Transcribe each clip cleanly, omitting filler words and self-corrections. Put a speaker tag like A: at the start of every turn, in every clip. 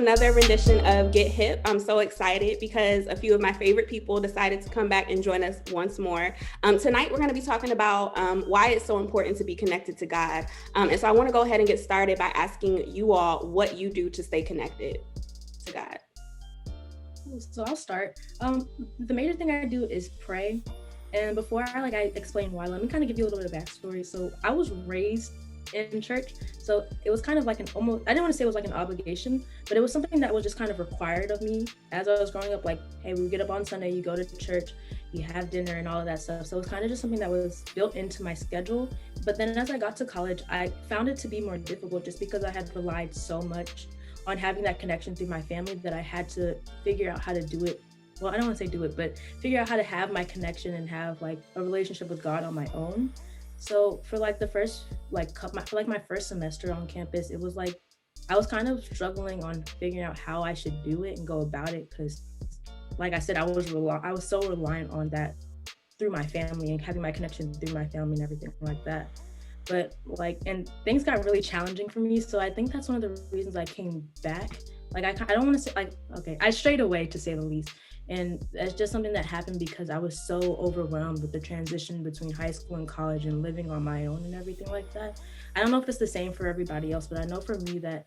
A: another rendition of Get Hip. I'm so excited because a few of my favorite people decided to come back and join us once more. Tonight, we're going to be talking about why it's so important to be connected to God. And so I want to go ahead and get started by asking you all what you do to stay connected to God.
B: So I'll start. The major thing I do is pray. And before I explain why, let me kind of give you a little bit of backstory. So I was raised in church, so it was kind of like I didn't want to say it was like an obligation, but it was something that was just kind of required of me as I was growing up. Like, hey, we get up on Sunday, you go to church, you have dinner and all of that stuff. So it was kind of just something that was built into my schedule. But then as I got to college, I found it to be more difficult just because I had relied so much on having that connection through my family that I had to figure out how to do it. Well, I don't want to say do it, but figure out how to have my connection and have like a relationship with God on my own. So for like the first my first semester on campus, it was like I was kind of struggling on figuring out how I should do it and go about it because, like I said, I was so reliant on that through my family and having my connection through my family and everything like that. But and things got really challenging for me. So I think that's one of the reasons I came back. I don't want to say I strayed away, to say the least. And that's just something that happened because I was so overwhelmed with the transition between high school and college and living on my own and everything like that. I don't know if it's the same for everybody else, but I know for me that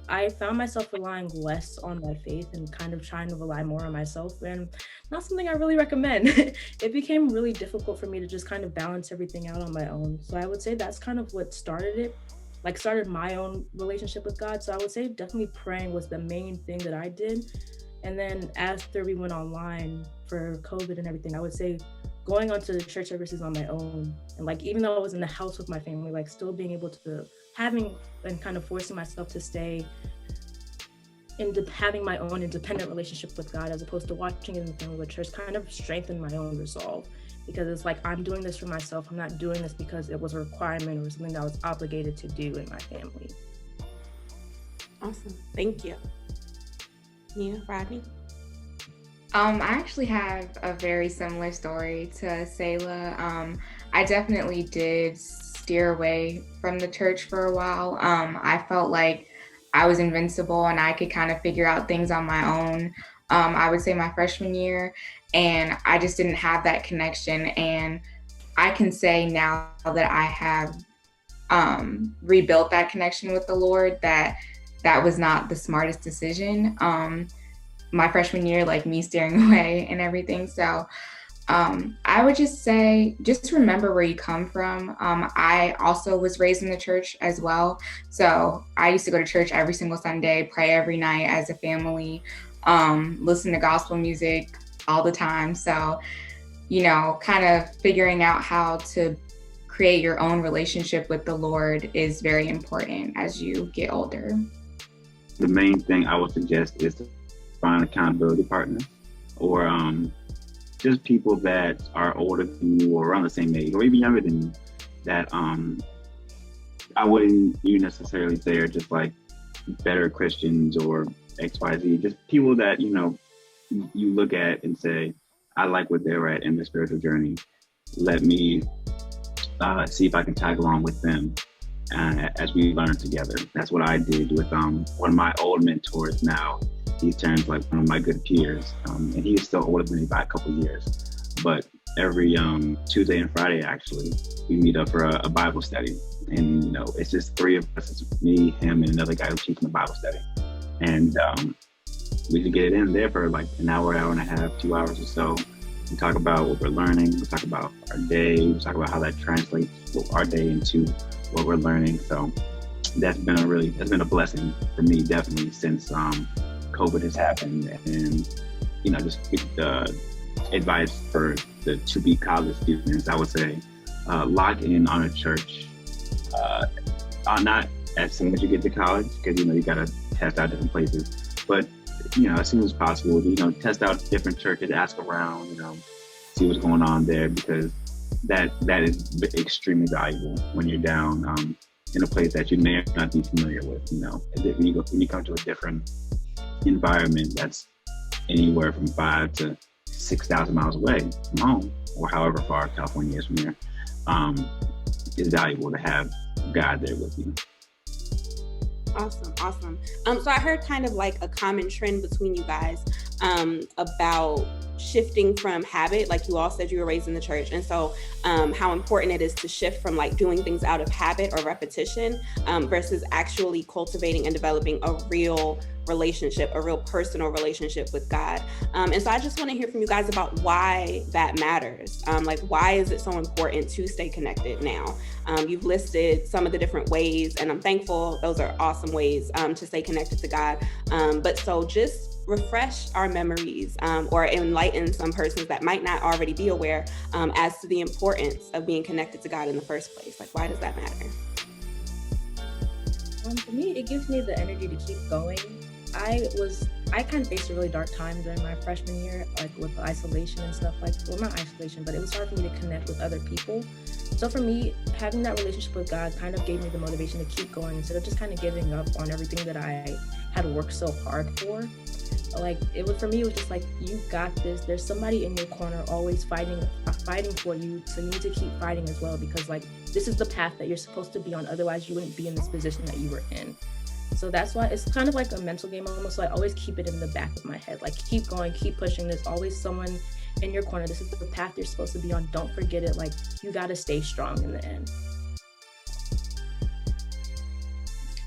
B: I found myself relying less on my faith and kind of trying to rely more on myself, and not something I really recommend. It became really difficult for me to just kind of balance everything out on my own. So I would say that's kind of what started my own relationship with God. So I would say definitely praying was the main thing that I did. And then after we went online for COVID and everything, I would say going onto the church services on my own. And even though I was in the house with my family, still being able to having and kind of forcing myself to stay having my own independent relationship with God, as opposed to watching it in the family with church, kind of strengthened my own resolve. Because it's like, I'm doing this for myself. I'm not doing this because it was a requirement or something that I was obligated to do in my family.
A: Awesome. Thank you. Yeah, Rodney?
C: I actually have a very similar story to Selah. I definitely did steer away from the church for a while. I felt like I was invincible and I could kind of figure out things on my own. I would say my freshman year, and I just didn't have that connection. And I can say now that I have rebuilt that connection with the Lord, that was not the smartest decision. My freshman year, me steering away and everything. So I would just say, just remember where you come from. I also was raised in the church as well. So I used to go to church every single Sunday, pray every night as a family, listen to gospel music all the time. So, kind of figuring out how to create your own relationship with the Lord is very important as you get older.
D: The main thing I would suggest is to find accountability partners, or just people that are older than you or around the same age or even younger than you, that I wouldn't necessarily say are just better Christians or XYZ, just people that you look at and say, I like what they're at in their spiritual journey. Let me see if I can tag along with them as we learn together. That's what I did with one of my old mentors now. He turns one of my good peers, and he is still older than me by a couple years. But every Tuesday and Friday, actually, we meet up for a Bible study. And, it's just three of us. It's me, him, and another guy who's teaching the Bible study. And we can get it in there for an hour and a half, 2 hours or so. We talk about what we're learning. We talk about our day. We talk about how that translates our day into what we're learning. So that's been a blessing for me, definitely, since COVID has happened. And just the advice for the to-be college students, I would say, lock in on a church, not as soon as you get to college, because you got to test out different places, but as soon as possible, test out different churches, ask around, see what's going on there, because that is extremely valuable when you're down in a place that you may not be familiar with. When you come to a different environment that's anywhere from 5,000 to 6,000 miles away from home, or however far California is from here, it's valuable to have God there with you.
A: Awesome. So I heard kind of like a common trend between you guys about shifting from habit, like you all said you were raised in the church, and so how important it is to shift from like doing things out of habit or repetition versus actually cultivating and developing a real relationship, a real personal relationship with God. And so I just want to hear from you guys about why that matters. Like, why is it so important to stay connected now? You've listed some of the different ways, and I'm thankful. Those are awesome ways to stay connected to God. But so just refresh our memories or enlighten some persons that might not already be aware as to the importance of being connected to God in the first place. Like, why does that matter?
B: For me, it gives me the energy to keep going. I kind of faced a really dark time during my freshman year, like with isolation and stuff, like, well, not isolation, but it was hard for me to connect with other people. So for me, having that relationship with God kind of gave me the motivation to keep going instead of just kind of giving up on everything that I had worked so hard for. Like, for me, it was just like, you got this. There's somebody in your corner always fighting for you. So you need to keep fighting as well, because like, this is the path that you're supposed to be on. Otherwise, you wouldn't be in this position that you were in. So that's why it's kind of like a mental game almost. So I always keep it in the back of my head. Like, keep going, keep pushing. There's always someone in your corner. This is the path you're supposed to be on. Don't forget it. Like, you got to stay strong in the end.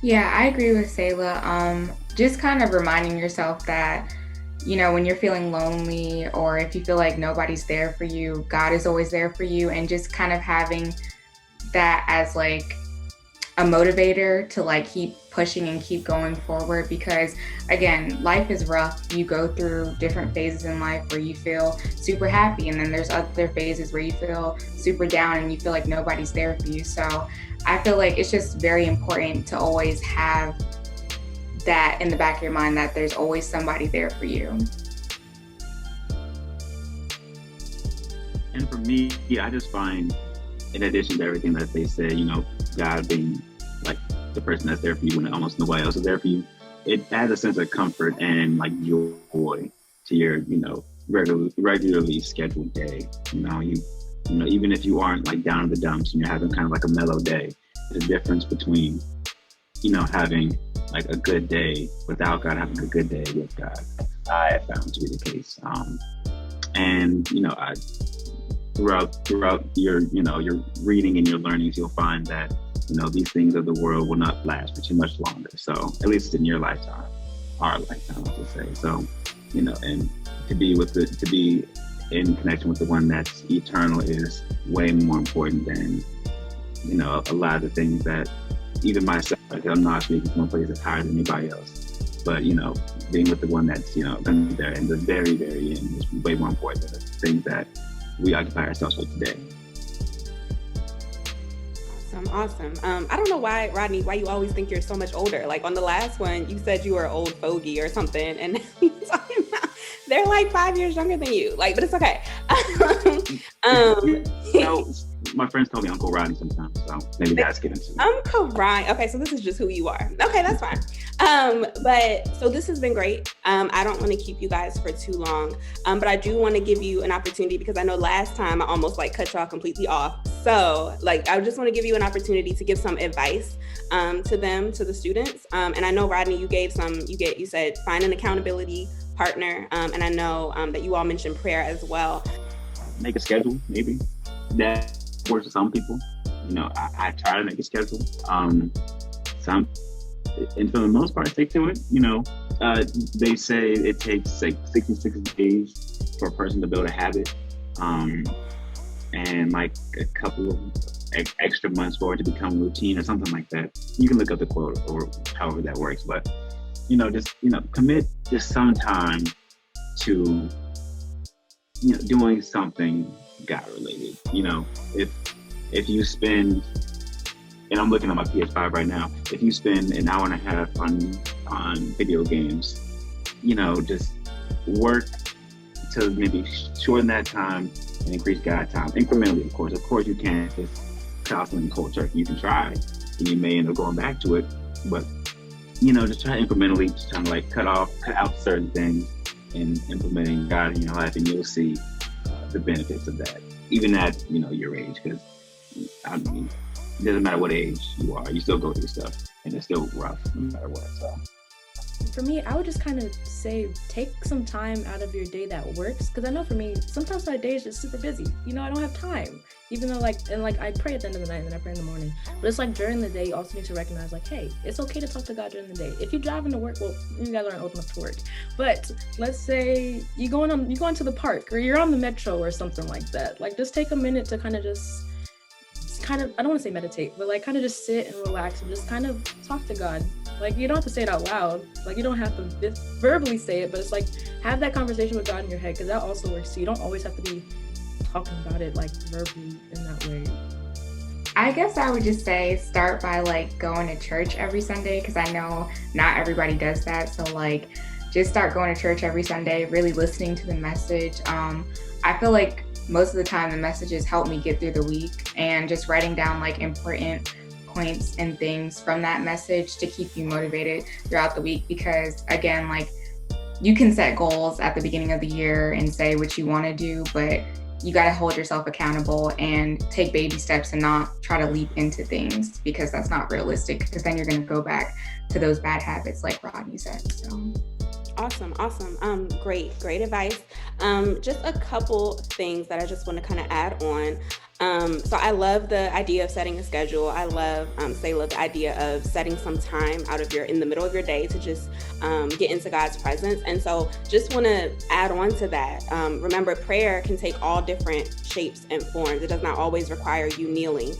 C: Yeah, I agree with Selah. Just kind of reminding yourself that, you know, when you're feeling lonely or if you feel like nobody's there for you, God is always there for you, and just kind of having that as like a motivator to like keep pushing and keep going forward. Because again, life is rough. You go through different phases in life where you feel super happy, and then there's other phases where you feel super down and you feel like nobody's there for you. So I feel like it's just very important to always have that in the back of your mind, that there's always somebody there for you.
D: And for me, I just find, in addition to everything that they said, you know, God being like the person that's there for you when almost nobody else is there for you, it adds a sense of comfort and like joy to your, you know, regularly scheduled day. You know, even if you aren't like down in the dumps and you're having kind of like a mellow day, there's a difference between, you know, having like a good day without God, having a good day with God. I have found to be the case. And, you know, throughout your, you know, your reading and your learnings, you'll find that, you know, these things of the world will not last for too much longer. So at least in your lifetime, our lifetime, I should say. So, you know, and to be in connection with the one that's eternal is way more important than, you know, a lot of the things that even myself, like, I'm not speaking from a place that's higher than anybody else. But, you know, being with the one that's, you know, going to be there in the very, very end is way more important than the things that we occupy ourselves with today.
A: Awesome. I don't know why, Rodney, why you always think you're so much older. Like on the last one, you said you were an old fogey or something, and you're talking about they're like 5 years younger than you. Like, but it's okay.
D: You know, my friends call me Uncle Rodney sometimes, so maybe that's getting to me.
A: Uncle Rodney. Okay, so this is just who you are. Okay, that's fine. But so this has been great. I don't want to keep you guys for too long, but I do want to give you an opportunity, because I know last time I almost like cut y'all completely off. So like, I just want to give you an opportunity to give some advice to the students. And I know, Rodney, you said find an accountability partner. And I know that you all mentioned prayer as well.
D: Make a schedule, maybe. That works for some people. You know, I try to make a schedule. And for the most part, stick to it. You know, they say it takes like 66 days for a person to build a habit, and like a couple of extra months for it to become routine or something like that. You can look up the quote or however that works, but you know, just, you know, commit just some time to, you know, doing something God related. You know, if you spend, and I'm looking at my PS5 right now, if you spend an hour and a half on video games, you know, just work to maybe shorten that time and increase God time incrementally. Of course you can't just toss something cold turkey. You can try, and you may end up going back to it, but you know, just try incrementally, just trying to like cut out certain things and implementing God in your life, and you'll see the benefits of that, even at, you know, your age. Because I mean, It doesn't matter what age you are, you still go through stuff, and it's still rough no matter what. So
B: For me, I would just kind of say take some time out of your day that works, because I know for me, sometimes my day is just super busy. You know, I don't have time. Even though I pray at the end of the night and then I pray in the morning. But it's like during the day, you also need to recognize like, hey, it's okay to talk to God during the day. If you're driving to work, well, you guys aren't old enough to work. But let's say you're going to the park or you're on the metro or something like that. Like just take a minute to kind of I don't want to say meditate, but like kind of just sit and relax and just kind of talk to God. Like you don't have to say it out loud. Like you don't have to verbally say it, but it's like have that conversation with God in your head, because that also works too. You don't always have to be talking about it like verbally in that way.
C: I guess I would just say start by like going to church every Sunday, because I know not everybody does that. So like just start going to church every Sunday, really listening to the message. I feel like most of the time the messages help me get through the week, and just writing down like important points and things from that message to keep you motivated throughout the week. Because again, like you can set goals at the beginning of the year and say what you want to do, but you got to hold yourself accountable and take baby steps and not try to leap into things, because that's not realistic, because then you're going to go back to those bad habits like Rodney said. So
A: Awesome. Great advice. Just a couple things that I just want to kind of add on. So I love the idea of setting a schedule. I love, Selah, the idea of setting some time out of in the middle of your day to just get into God's presence. And so just want to add on to that. Remember, prayer can take all different shapes and forms. It does not always require you kneeling.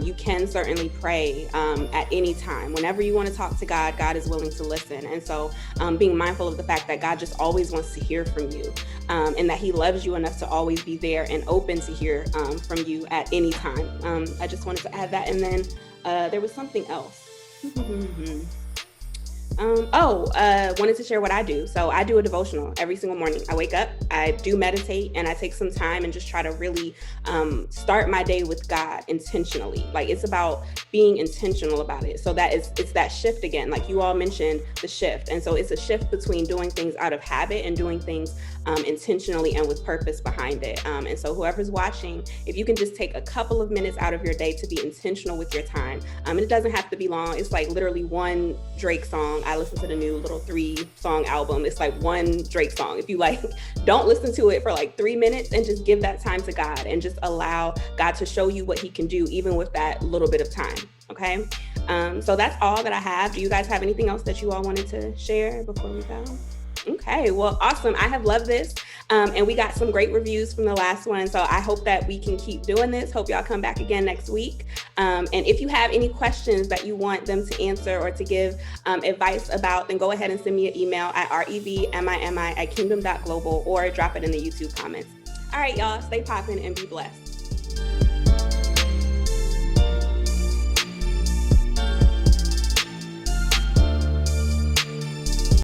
A: You can certainly pray at any time. Whenever you want to talk to God, God is willing to listen. And so being mindful of the fact that God just always wants to hear from you, and that he loves you enough to always be there and open to hear from you at any time. I just wanted to add that. And then there was something else. Wanted to share what I do. So I do a devotional every single morning. I wake up, I do meditate, and I take some time and just try to really start my day with God intentionally. Like it's about being intentional about it. So it's that shift again, like you all mentioned, the shift. And so it's a shift between doing things out of habit and doing things intentionally and with purpose behind it. And so whoever's watching, if you can just take a couple of minutes out of your day to be intentional with your time, and it doesn't have to be long. It's like literally one Drake song. I listen to the new little 3-song album. It's like one Drake song. If you like, don't listen to it for like 3 minutes and just give that time to God and just allow God to show you what he can do even with that little bit of time. Okay. So that's all that I have. Do you guys have anything else that you all wanted to share before we go? Okay, well, awesome. I have loved this. And we got some great reviews from the last one. So I hope that we can keep doing this. Hope y'all come back again next week. And if you have any questions that you want them to answer or to give advice about, then go ahead and send me an email at revmimi@kingdom.global or drop it in the YouTube comments. All right, y'all, stay popping and be blessed.